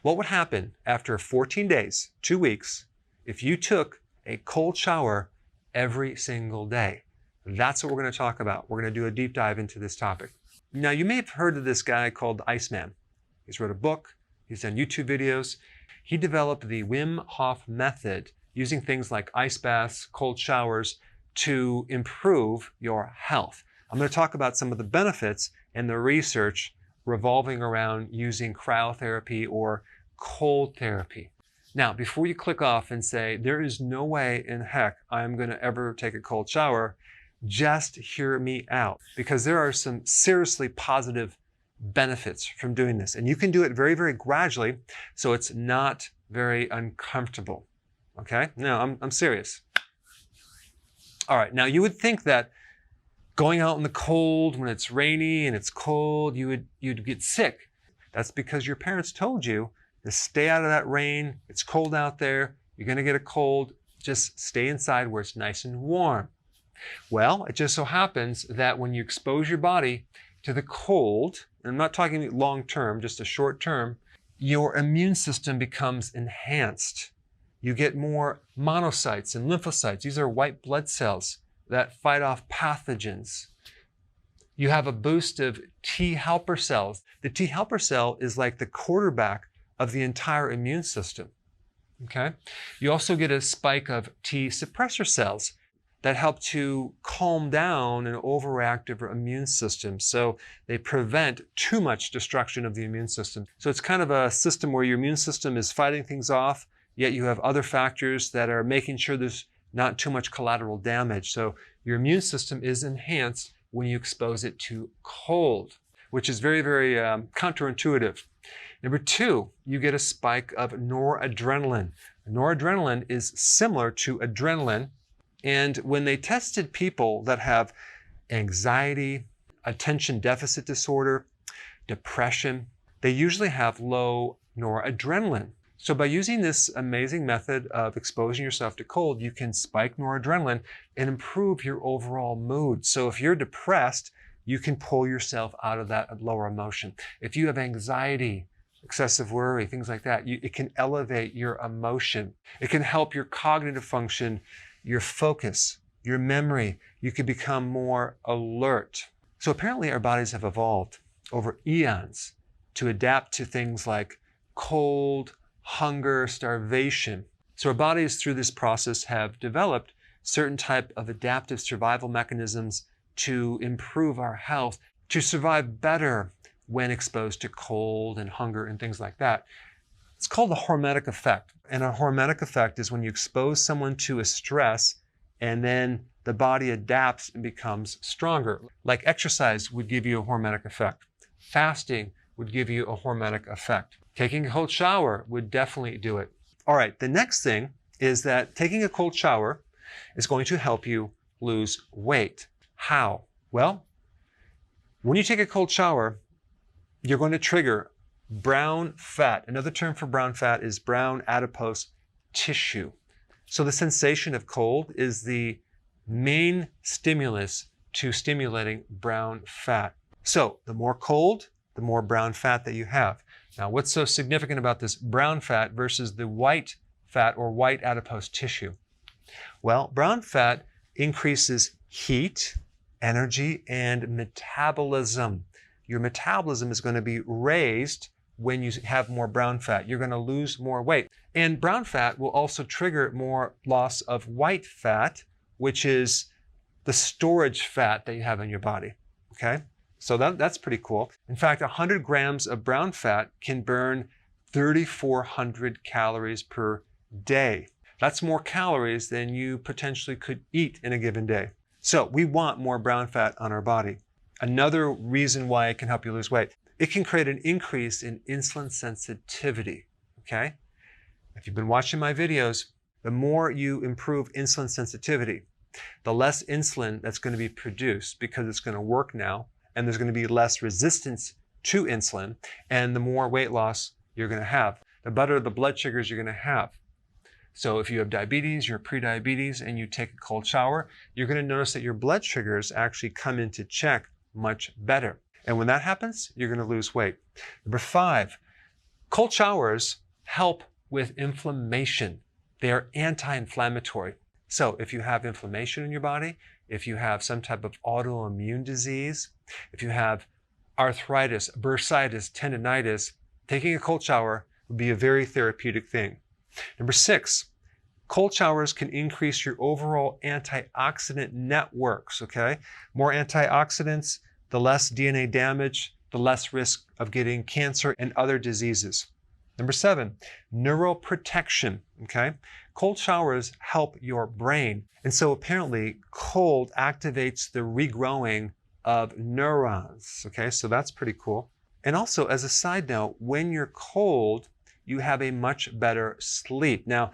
What would happen after 14 days, 2 weeks, if you took a cold shower every single day? That's what we're going to talk about. We're going to do a deep dive into this topic. Now, you may have heard of this guy called Iceman. He's wrote a book. He's done YouTube videos. He developed the Wim Hof method using things like ice baths, cold showers to improve your health. I'm going to talk about some of the benefits and the research revolving around using cryotherapy or cold therapy. Now, before you click off and say, there is no way in heck I'm going to ever take a cold shower, just hear me out, because there are some seriously positive benefits from doing this. And you can do it very, very gradually, so it's not very uncomfortable. Okay? No, I'm serious. All right, now you would think that going out in the cold when it's rainy and it's cold, you'd get sick. That's because your parents told you to stay out of that rain. It's cold out there. You're going to get a cold. Just stay inside where it's nice and warm. Well, it just so happens that when you expose your body to the cold, and I'm not talking long term, just a short term, your immune system becomes enhanced. You get more monocytes and lymphocytes. These are white blood cells that fight off pathogens. You have a boost of T helper cells. The T helper cell is like the quarterback of the entire immune system. Okay? You also get a spike of T suppressor cells that help to calm down an overactive immune system. So they prevent too much destruction of the immune system. So it's kind of a system where your immune system is fighting things off, yet you have other factors that are making sure there's not too much collateral damage. So your immune system is enhanced when you expose it to cold, which is very, very counterintuitive. Number two, you get a spike of noradrenaline. Noradrenaline is similar to adrenaline. And when they tested people that have anxiety, attention deficit disorder, depression, they usually have low noradrenaline. So by using this amazing method of exposing yourself to cold, you can spike noradrenaline and improve your overall mood. So if you're depressed, you can pull yourself out of that lower emotion. If you have anxiety, excessive worry, things like that, it can elevate your emotion. It can help your cognitive function, your focus, your memory. You can become more alert. So apparently our bodies have evolved over eons to adapt to things like cold, hunger, starvation. So our bodies through this process have developed certain type of adaptive survival mechanisms to improve our health, to survive better when exposed to cold and hunger and things like that. It's called the hormetic effect. And a hormetic effect is when you expose someone to a stress and then the body adapts and becomes stronger. Like exercise would give you a hormetic effect. Fasting would give you a hormetic effect. Taking a cold shower would definitely do it. All right, the next thing is that taking a cold shower is going to help you lose weight. How? Well, when you take a cold shower, you're going to trigger brown fat. Another term for brown fat is brown adipose tissue. So the sensation of cold is the main stimulus to stimulating brown fat. So the more cold, the more brown fat that you have. Now, what's so significant about this brown fat versus the white fat or white adipose tissue? Well, brown fat increases heat, energy, and metabolism. Your metabolism is going to be raised when you have more brown fat. You're going to lose more weight. And brown fat will also trigger more loss of white fat, which is the storage fat that you have in your body. Okay? So that's pretty cool. In fact, 100 grams of brown fat can burn 3,400 calories per day. That's more calories than you potentially could eat in a given day. So we want more brown fat on our body. Another reason why it can help you lose weight, it can create an increase in insulin sensitivity, okay? If you've been watching my videos, the more you improve insulin sensitivity, the less insulin that's going to be produced because it's going to work now, and there's going to be less resistance to insulin, and the more weight loss you're going to have, the better the blood sugars you're going to have. So if you have diabetes, you're pre-diabetes, and you take a cold shower, you're going to notice that your blood sugars actually come into check much better. And when that happens, you're going to lose weight. Number 5, Cold showers help with inflammation. They are anti-inflammatory. So if you have inflammation in your body, if you have some type of autoimmune disease, if you have arthritis, bursitis, tendinitis, taking a cold shower would be a very therapeutic thing. Number 6, cold showers can increase your overall antioxidant networks, okay? More antioxidants, the less DNA damage, the less risk of getting cancer and other diseases. Number 7, neuroprotection, okay? Cold showers help your brain. And so apparently cold activates the regrowing of neurons, okay? So that's pretty cool. And also, as a side note, when you're cold, you have a much better sleep. Now,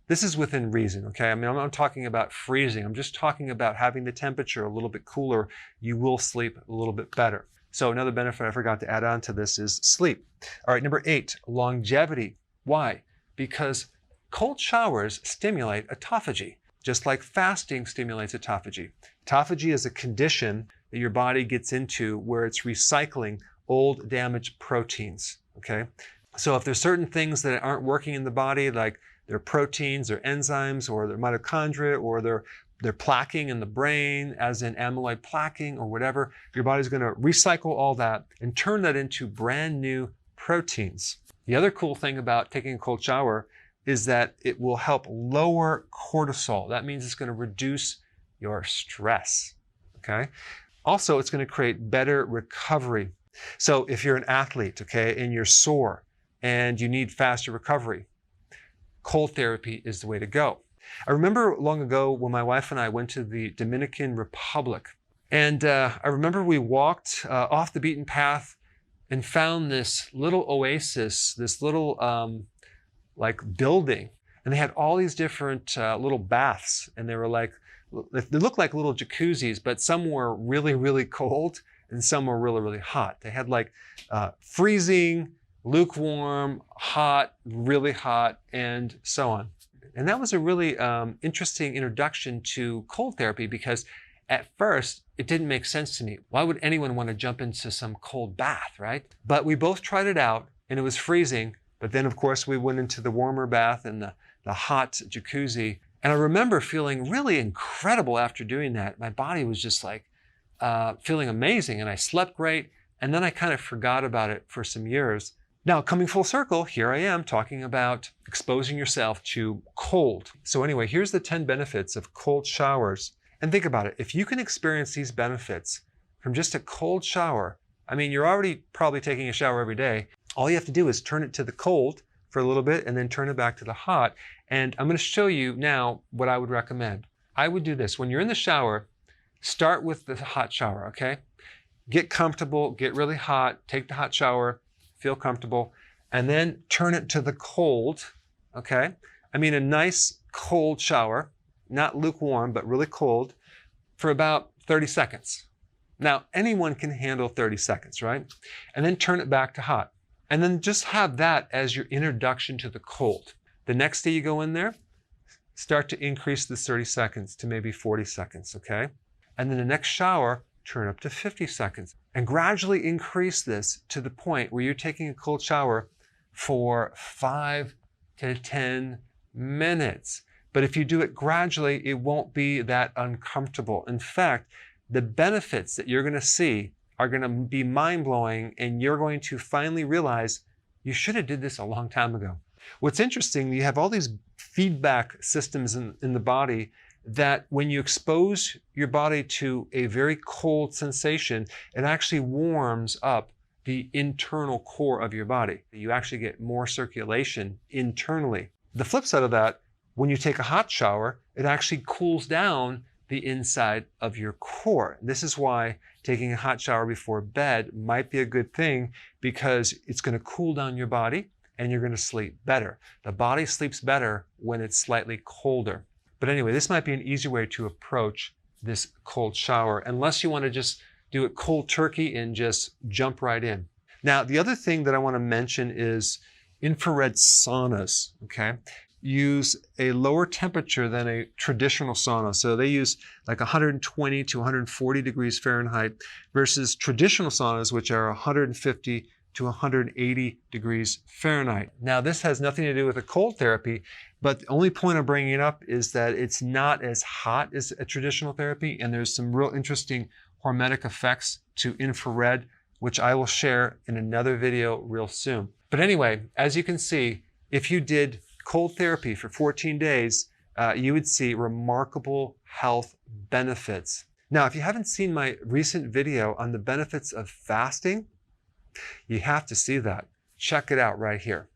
this is within reason, okay? I mean, I'm not talking about freezing. I'm just talking about having the temperature a little bit cooler. You will sleep a little bit better. So another benefit I forgot to add on to this is sleep. All right, number 8, longevity. Why? Because cold showers stimulate autophagy, just like fasting stimulates autophagy. Autophagy is a condition that your body gets into where it's recycling old damaged proteins, okay? So if there's certain things that aren't working in the body, like their proteins or enzymes or their mitochondria or they're plaquing in the brain, as in amyloid plaquing or whatever, your body's going to recycle all that and turn that into brand new proteins. The other cool thing about taking a cold shower is that it will help lower cortisol. That means it's going to reduce your stress, okay? Also, it's going to create better recovery. So if you're an athlete, okay, and you're sore and you need faster recovery, cold therapy is the way to go. I remember long ago when my wife and I went to the Dominican Republic, and I remember we walked off the beaten path and found this little oasis, this little like building, and they had all these different little baths, and they looked like little jacuzzis, but some were really, really cold and some were really, really hot. They had like freezing, lukewarm, hot, really hot, and so on. And that was a really interesting introduction to cold therapy, because at first it didn't make sense to me. Why would anyone want to jump into some cold bath, right? But we both tried it out and it was freezing. But then of course we went into the warmer bath and the hot jacuzzi. And I remember feeling really incredible after doing that. My body was just like feeling amazing, and I slept great. And then I kind of forgot about it for some years. Now, coming full circle, here I am talking about exposing yourself to cold. So anyway, here's the 10 benefits of cold showers. And think about it. If you can experience these benefits from just a cold shower, I mean, you're already probably taking a shower every day. All you have to do is turn it to the cold for a little bit and then turn it back to the hot. And I'm going to show you now what I would recommend. I would do this. When you're in the shower, start with the hot shower, okay? Get comfortable, get really hot, take the hot shower, feel comfortable, and then turn it to the cold, okay? I mean, a nice cold shower, not lukewarm, but really cold, for about 30 seconds. Now, anyone can handle 30 seconds, right? And then turn it back to hot. And then just have that as your introduction to the cold. The next day you go in there, start to increase this 30 seconds to maybe 40 seconds, okay? And then the next shower, turn up to 50 seconds. And gradually increase this to the point where you're taking a cold shower for 5 to 10 minutes. But if you do it gradually, it won't be that uncomfortable. In fact, the benefits that you're going to see are going to be mind-blowing, and you're going to finally realize you should have did this a long time ago. What's interesting, you have all these feedback systems in the body that when you expose your body to a very cold sensation, it actually warms up the internal core of your body. You actually get more circulation internally. The flip side of that, when you take a hot shower, it actually cools down the inside of your core. This is why taking a hot shower before bed might be a good thing, because it's going to cool down your body and you're going to sleep better. The body sleeps better when it's slightly colder. But anyway, this might be an easy way to approach this cold shower, unless you want to just do it cold turkey and just jump right in. Now, the other thing that I want to mention is infrared saunas, okay? Use a lower temperature than a traditional sauna. So they use like 120 to 140 degrees Fahrenheit versus traditional saunas, which are 150 to 180 degrees Fahrenheit. Now, this has nothing to do with a cold therapy, but the only point I'm bringing it up is that it's not as hot as a traditional therapy, and there's some real interesting hormetic effects to infrared, which I will share in another video real soon. But anyway, as you can see, if you did cold therapy for 14 days, you would see remarkable health benefits. Now, if you haven't seen my recent video on the benefits of fasting, you have to see that. Check it out right here.